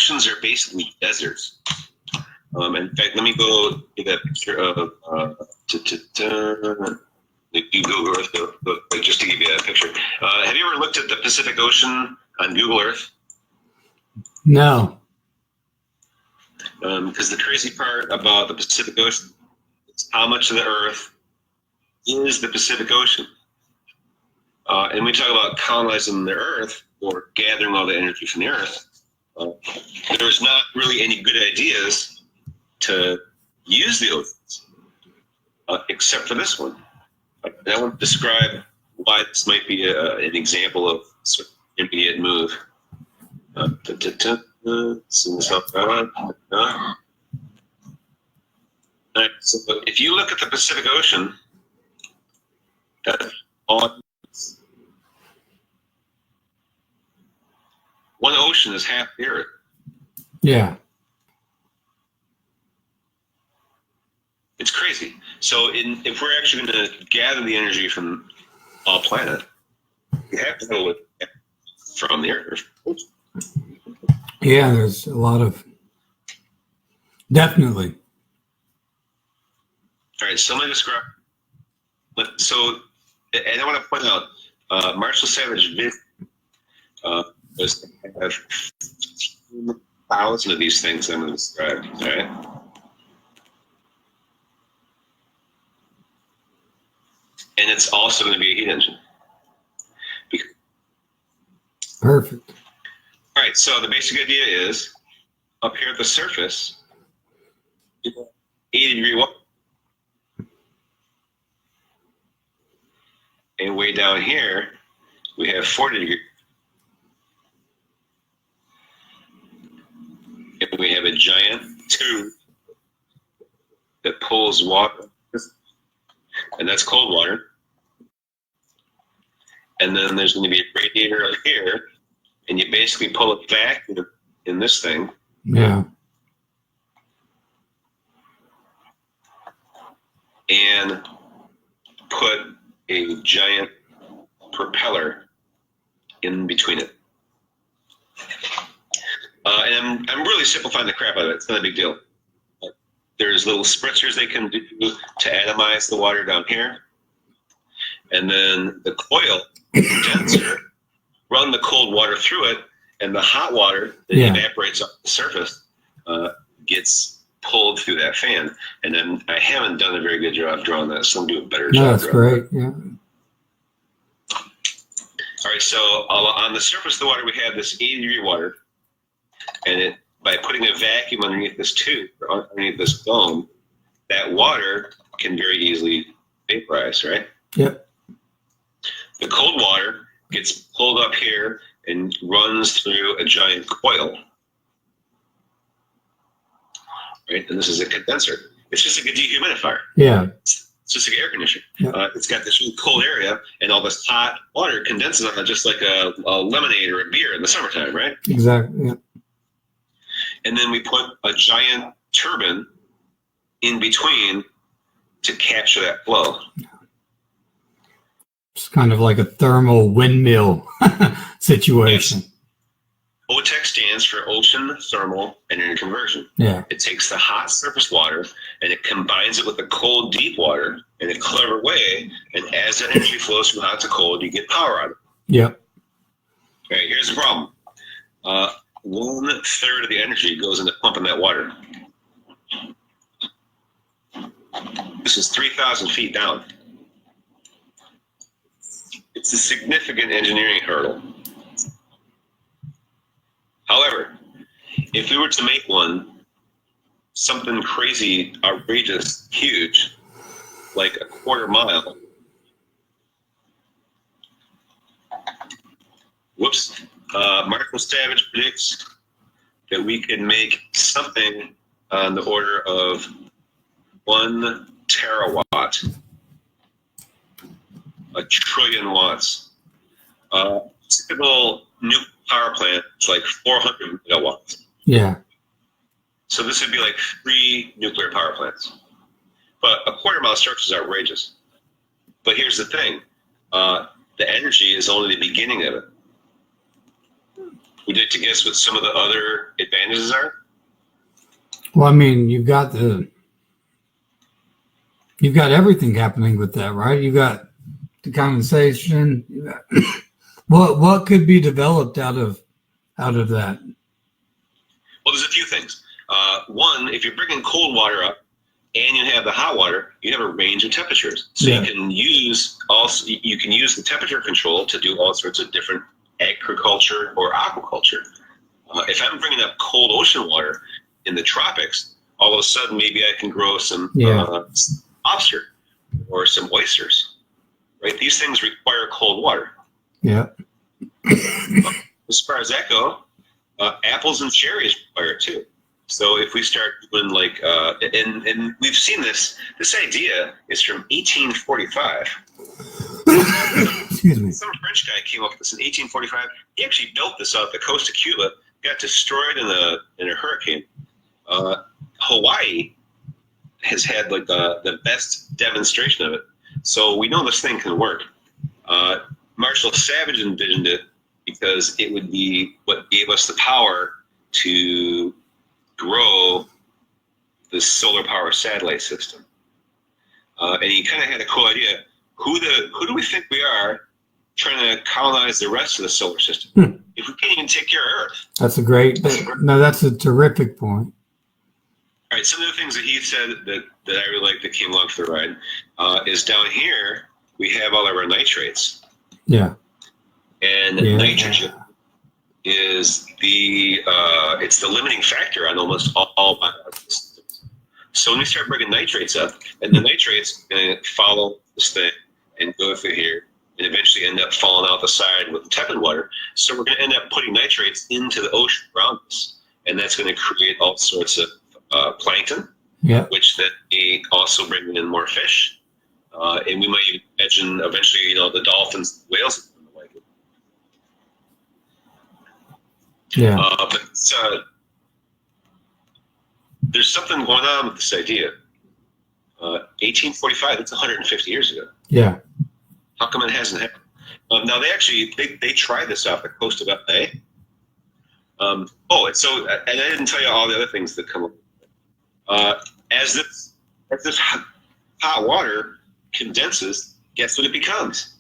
oceans are basically deserts. In fact, let me go to that picture of Google Earth, just to give you a picture. Have you ever looked at the Pacific Ocean on Google Earth? No. Because the crazy part about the Pacific Ocean is how much of the Earth is the Pacific Ocean. And we talk about colonizing the Earth or gathering all the energy from the Earth. There's not really any good ideas to use the oceans, except for this one. And I want to describe why this might be an example of sort of immediate move. Right, so if you look at the Pacific Ocean, one ocean is half the Earth. Yeah. It's crazy. So if we're actually going to gather the energy from our planet, we have to go from the Earth. Yeah, there's a lot of, definitely. All right, so let me describe. So, and I want to point out, Marshall Savage was have 1,000 of these things I'm going to describe. All right. And it's also going to be a heat engine. Perfect. All right, so the basic idea is up here at the surface, 80-degree water. And way down here, we have 40 degrees. And we have a giant tube that pulls water, and that's cold water. And then there's going to be a radiator up here, and you basically pull a vacuum in this thing. Yeah. And put a giant propeller in between it. And I'm really simplifying the crap out of it. It's not a big deal. There's little spritzers they can do to atomize the water down here. And then the coil condenser, run the cold water through it, and the hot water that evaporates off the surface gets pulled through that fan. And then I haven't done a very good job drawing that, so I'm doing a better job. No, that's great. Yeah. All right, so on the surface of the water, we have this 80-degree water, and by putting a vacuum underneath this tube, or underneath this dome, that water can very easily vaporize, right? Yep. The cold water gets pulled up here and runs through a giant coil, right? And this is a condenser. It's just like a dehumidifier. Yeah. It's just like an air conditioner. Yep. It's got this really cold area, and all this hot water condenses on it just like a lemonade or a beer in the summertime, right? Exactly. Yep. And then we put a giant turbine in between to capture that flow. It's kind of like a thermal windmill situation. Yes. OTEC stands for Ocean Thermal Energy Conversion. Yeah. It takes the hot surface water and it combines it with the cold deep water in a clever way. And as that energy flows from hot to cold, you get power out of it. Yep. All right, here's the problem. 1/3 of the energy goes into pumping that water. This is 3,000 feet down. It's a significant engineering hurdle. However, if we were to make one something crazy, outrageous, huge, like a 1/4 mile, Marshall Savage predicts that we could make something on the order of 1 terawatt, 1 trillion watts. Typical nuclear power plant is like 400 megawatts. Yeah. So this would be like 3 nuclear power plants. But a 1/4 mile structure is outrageous. But here's the thing. The energy is only the beginning of it. Would you like to guess what some of the other advantages are? Well, I mean, you've got everything happening with that, right? You got the condensation. You got, what could be developed out of that? Well, there's a few things. One, if you're bringing cold water up and you have the hot water, you have a range of temperatures. So you can use the temperature control to do all sorts of different agriculture or aquaculture. If I'm bringing up cold ocean water in the tropics, all of a sudden maybe I can grow some lobster or some oysters. Right? These things require cold water. Yeah. As far as that go, apples and cherries require it too. So if we start doing like, and we've seen this idea is from 1845. Excuse me. Some French guy came up with this in 1845. He actually built this off the coast of Cuba, got destroyed in a hurricane. Hawaii has had like the best demonstration of it. So we know this thing can work. Marshall Savage envisioned it because it would be what gave us the power to grow the solar power satellite system. And he kind of had a cool idea. Who do we think we are trying to colonize the rest of the solar system? If we can't even take care of Earth. That's a terrific point. All right, some of the things that he said that I really like that came along for the ride is down here we have all of our nitrates. Yeah. And nitrogen is it's the limiting factor on almost all biological systems. So when we start bringing nitrates up, and the nitrates are going to follow this thing and go through here, and eventually end up falling out the side with the tepid water. So we're going to end up putting nitrates into the ocean around us, and that's going to create all sorts of plankton, which then we also bring in more fish, and we might even imagine eventually, the dolphins, whales. But there's something going on with this idea. 1845, that's 150 years ago. Yeah. How come it hasn't happened? Now they tried this off the coast of LA. And I didn't tell you all the other things that come up. As this hot water condenses, guess what it becomes?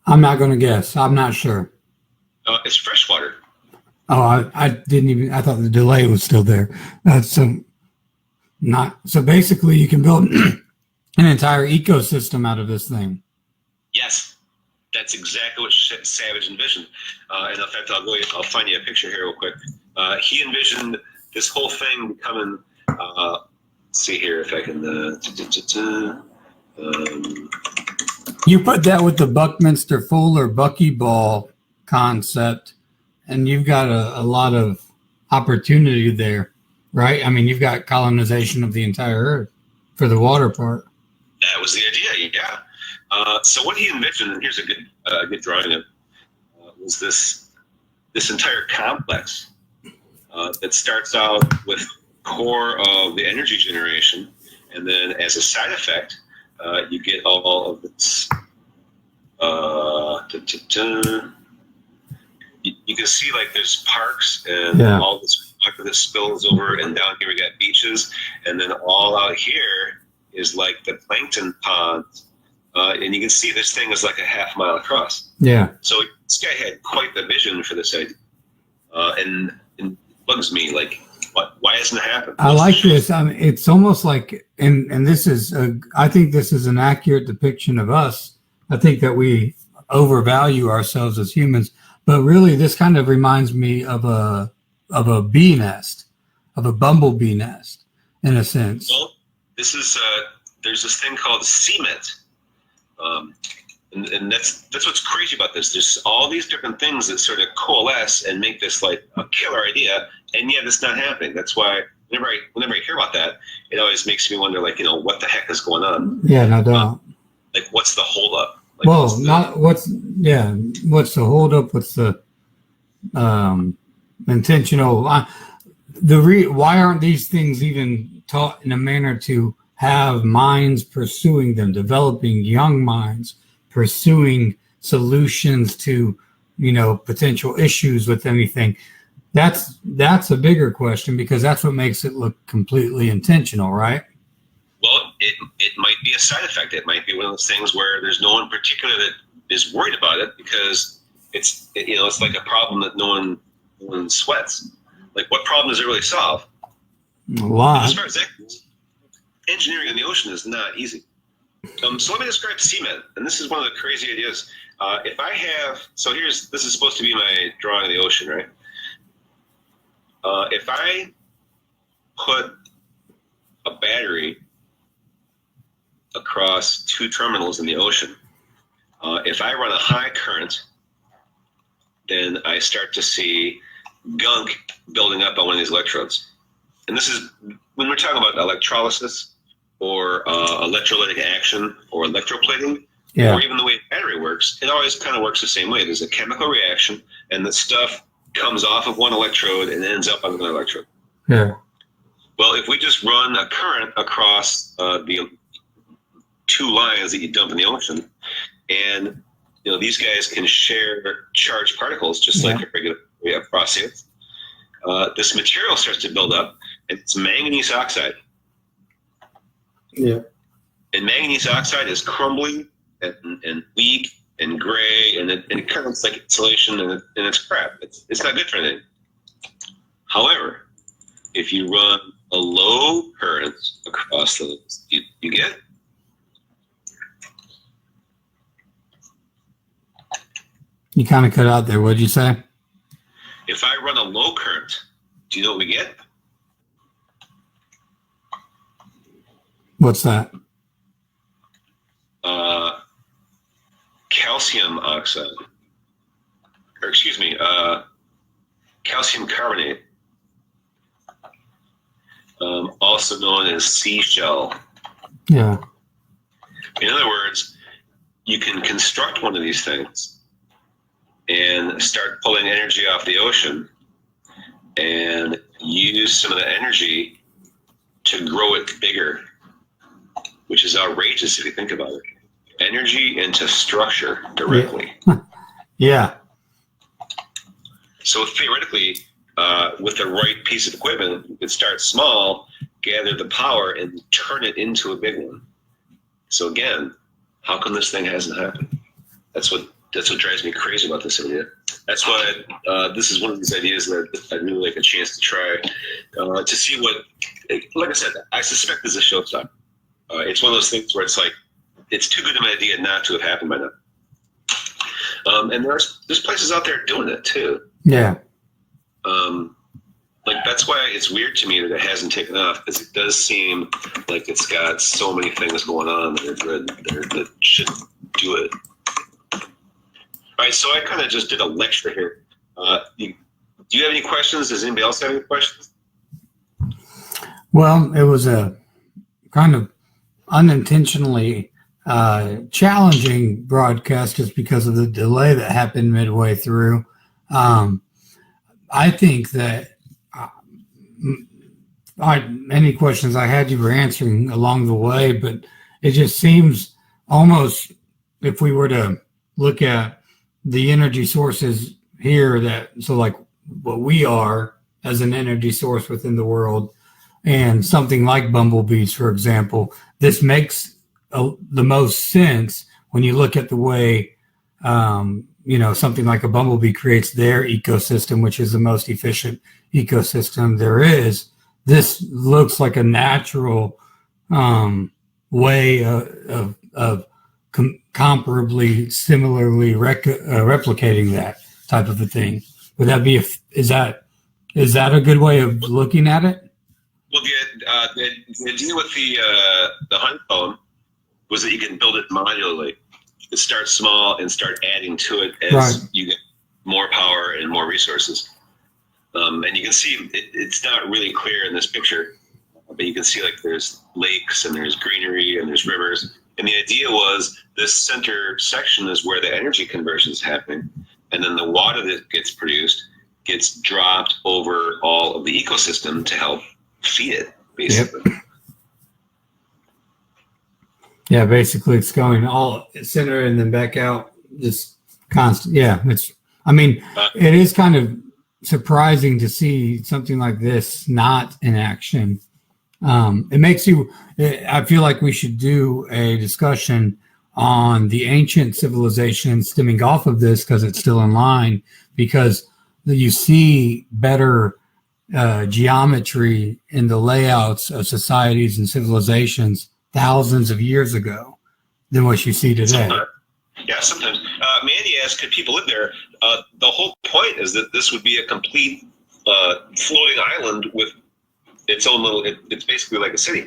I'm not going to guess. I'm not sure. It's fresh water. Oh, I didn't even. I thought the delay was still there. So basically, you can build an entire ecosystem out of this thing. Yes, that's exactly what Savage envisioned. And in fact, I'll find you a picture here real quick. He envisioned this whole thing becoming. Let's see here if I can. You put that with the Buckminster Fuller buckyball concept, and you've got a lot of opportunity there, right? I mean, you've got colonization of the entire Earth for the water part. That was the idea, yeah. So what he envisioned, and here's a good drawing of, was this entire complex that starts out with core of the energy generation, and then as a side effect, you get all of this. You can see like there's parks and all this water that spills over, and down here we got beaches, and then all out here is like the plankton ponds, and you can see this thing is like a half mile across. Yeah. So this guy had quite the vision for this idea, and it bugs me like. Why hasn't it happened? I like this. I mean, it's almost like, and this is, I think this is an accurate depiction of us. I think that we overvalue ourselves as humans, but really this kind of reminds me of a bee nest, of a bumblebee nest, in a sense. Well, this is there's this thing called cement, and that's what's crazy about this. There's all these different things that sort of coalesce and make this like a killer idea. And yet it's not happening. That's why whenever I hear about that, it always makes me wonder, like, what the heck is going on? Yeah, no doubt. Like, what's the holdup? Like, what's the holdup? What's the intentional? Why aren't these things even taught in a manner to have minds pursuing them, developing young minds pursuing solutions to, potential issues with anything. That's a bigger question, because that's what makes it look completely intentional, right? Well, it might be a side effect. It might be one of those things where there's no one in particular that is worried about it, because it's like a problem that no one sweats. Like, what problem does it really solve? A lot. As far as that goes, engineering in the ocean is not easy. So let me describe cement, and this is one of the crazy ideas. This is supposed to be my drawing of the ocean, right? If I put a battery across two terminals in the ocean, if I run a high current, then I start to see gunk building up on one of these electrodes. And this is when we're talking about electrolysis or electrolytic action or electroplating, or even the way a battery works. It always kind of works the same way. There's a chemical reaction, and the stuff comes off of one electrode and ends up on another electrode. Yeah. Well, if we just run a current across the two lines that you dump in the ocean, and these guys can share charged particles just like a regular process. This material starts to build up, and it's manganese oxide. Yeah. And manganese oxide is crumbly and weak and gray, and it kind of looks like insulation, and it's crap. It's not good for anything. However, if you run a low current across those, you get. You kind of cut out there. What'd you say? If I run a low current, do you know what we get? What's that? Calcium oxide. Or excuse me, calcium carbonate. Also known as seashell. Yeah. In other words, you can construct one of these things and start pulling energy off the ocean and use some of the energy to grow it bigger, which is outrageous if you think about it. Energy into structure directly. Yeah. So theoretically, with the right piece of equipment, you could start small, gather the power, and turn it into a big one. So again, how come this thing hasn't happened? That's what drives me crazy about this idea. That's why this is one of these ideas that I'd really like a chance to try to see what. Like I said, I suspect there's a showstopper. It's one of those things where it's like it's too good of an idea not to have happened by now. And there's places out there doing it too. Yeah. Like that's why it's weird to me that it hasn't taken off, because it does seem like it's got so many things going on that are good that should do it. All right, so I kind of just did a lecture here. Do you have any questions? Does anybody else have any questions? Well, it was a kind of unintentionally challenging broadcast just because of the delay that happened midway through. I think that any questions I had, you were answering along the way, but it just seems almost, if we were to look at the energy sources here, so like what we are as an energy source within the world, and something like bumblebees, for example, this makes the most sense when you look at the way something like a bumblebee creates their ecosystem, which is the most efficient ecosystem there is. This looks like a natural way of comparably, similarly replicating that type of a thing. Would that be is that a good way of looking at it? Well, the idea with the honeycomb was that you can build it modularly. You can start small and start adding to it as you get more power and more resources. And you can see it's not really clear in this picture, but you can see like there's lakes and there's greenery and there's rivers. And the idea was this center section is where the energy conversion is happening. And then the water that gets produced gets dropped over all of the ecosystem to help feed it, basically. Yep. Yeah, basically it's going all center and then back out, just constant. Yeah, I mean, it is kind of surprising to see something like this not in action. It makes you, I feel like we should do a discussion on the ancient civilizations stemming off of this because it's still in line, because you see better geometry in the layouts of societies and civilizations thousands of years ago than what you see today. Yeah, sometimes. Mandy asked, could people live there? The whole point is that this would be a complete floating island with its own little, it's basically like a city.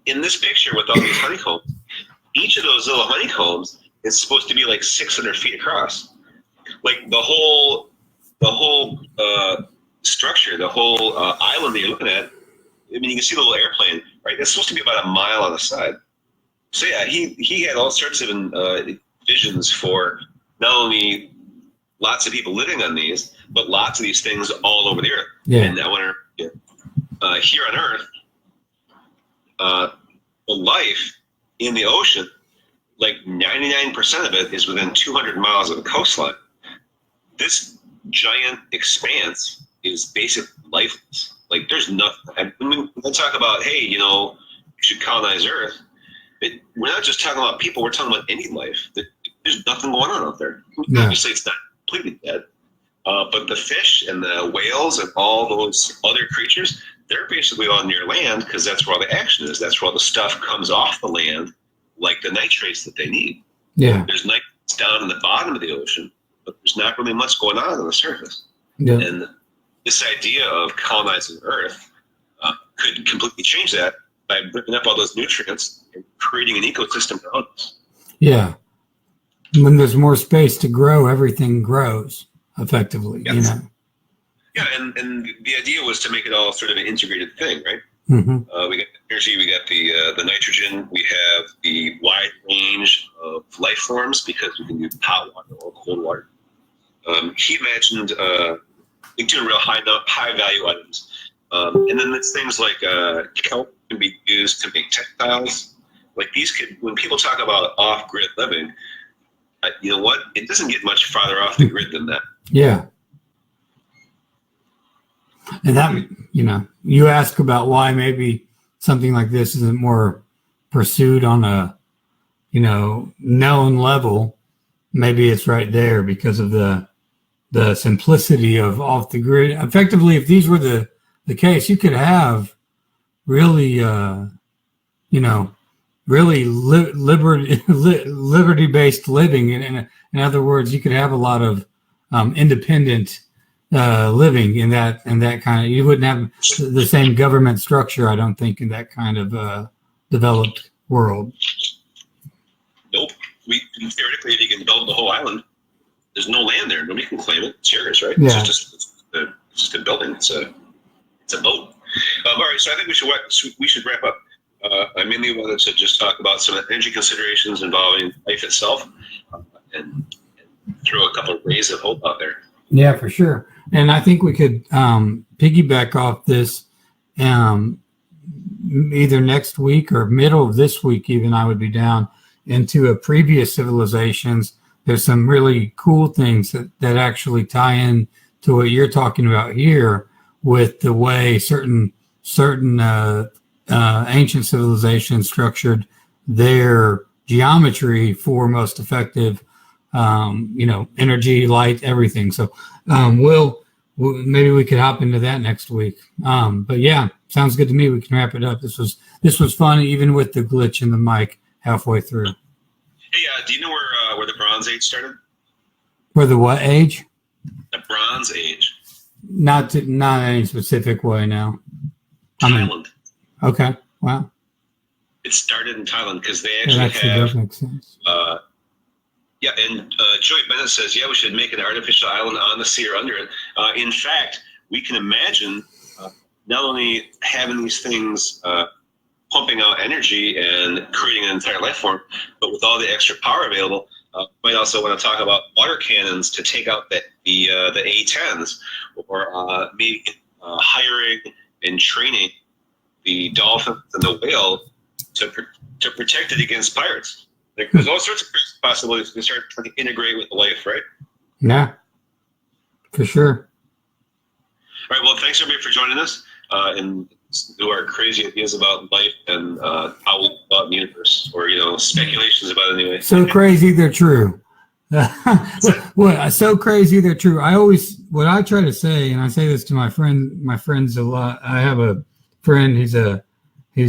In this picture with all these honeycombs, each of those little honeycombs is supposed to be like 600 feet across. Like the whole structure, the whole island that you're looking at, I mean, you can see the little airplane, right? It's supposed to be about a mile on the side. So yeah, he had all sorts of visions for not only lots of people living on these, but lots of these things all over the earth. Yeah. And I wonder, here on Earth, the life in the ocean, like 99% of it is within 200 miles of the coastline. This giant expanse is basically lifeless. Like there's nothing. When we talk about, hey, you should colonize Earth, we're not just talking about people, we're talking about any life. There's nothing going on out there. Yeah. Obviously, it's not completely dead. But the fish and the whales and all those other creatures, they're basically on near land because that's where all the action is. That's where all the stuff comes off the land, like the nitrates that they need. Yeah. There's nitrates down in the bottom of the ocean, but there's not really much going on the surface. Yeah. And this idea of colonizing Earth could completely change that by ripping up all those nutrients and creating an ecosystem around us. Yeah. When there's more space to grow, everything grows effectively, Yes. Yeah, and the idea was to make it all sort of an integrated thing, right? Mm-hmm. We got energy, we got the nitrogen, we have the wide range of life forms because we can do hot water or cold water. He imagined doing real high value items. And then there's things like kelp can be used to make textiles. Like these when people talk about off-grid living, you know what? It doesn't get much farther off the grid than that. Yeah. And that, you ask about why maybe something like this isn't more pursued on a, known level. Maybe it's right there because of the simplicity of off the grid. Effectively, if these were the case, you could have really, really liberty-based living. In other words, you could have a lot of independent living in that kind of. You wouldn't have the same government structure, I don't think, in that kind of developed world. Nope. Theoretically, if you can build the whole island, there's no land there. Nobody can claim it. It's yours, right? Yeah. It's just a building. It's a boat. All right. So I think we should wrap up. I mainly wanted to just talk about some energy considerations involving life itself, and throw a couple of rays of hope out there. Yeah, for sure. And I think we could piggyback off this either next week or middle of this week. Even I would be down into a previous civilizations. There's some really cool things that actually tie in to what you're talking about here with the way certain ancient civilizations structured their geometry for most effective, energy, light, everything. So maybe we could hop into that next week. But yeah, sounds good to me. We can wrap it up. This was fun, even with the glitch in the mic halfway through. Hey, do you know where the Bronze Age started? Where the what age? The Bronze Age. Not any specific way now. Thailand. Okay. Wow. It started in Thailand because they That actually have. does make sense. Yeah, and Joey Bennett says, we should make an artificial island on the sea or under it. In fact, we can imagine not only having these things pumping out energy and creating an entire life form, but with all the extra power available, might also want to talk about water cannons to take out the A-10s, or maybe hiring and training the dolphins and the whale to protect it against pirates. Like, there's all sorts of possibilities to start to integrate with life, right? Yeah, for sure. All right. Well, thanks everybody for joining us and do our crazy ideas about life and how we about the universe, or speculations about it anyway. So crazy they're true. What? So crazy they're true. What I try to say, and I say this to my friends a lot. I have a friend. He's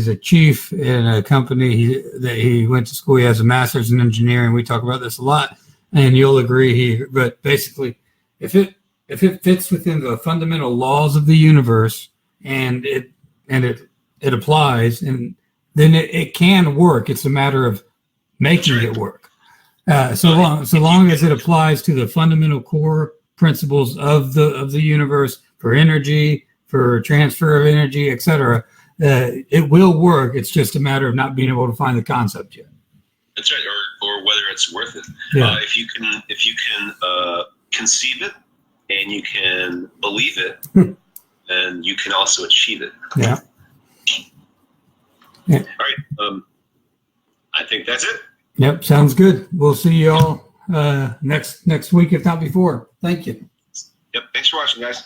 a chief in a company. He went to school. He has a master's in engineering. We talk about this a lot, and you'll agree. But basically, if it fits within the fundamental laws of the universe and it applies, and then it can work. It's a matter of making it work. So long as it applies to the fundamental core principles of the universe for energy, for transfer of energy, etc. It will work. It's just a matter of not being able to find the concept yet. That's right, or whether it's worth it. Yeah. If you can conceive it and you can believe it, and you can also achieve it. Yeah. All right. I think that's it. Yep. Sounds good. We'll see you all next week, if not before. Thank you. Yep. Thanks for watching, guys.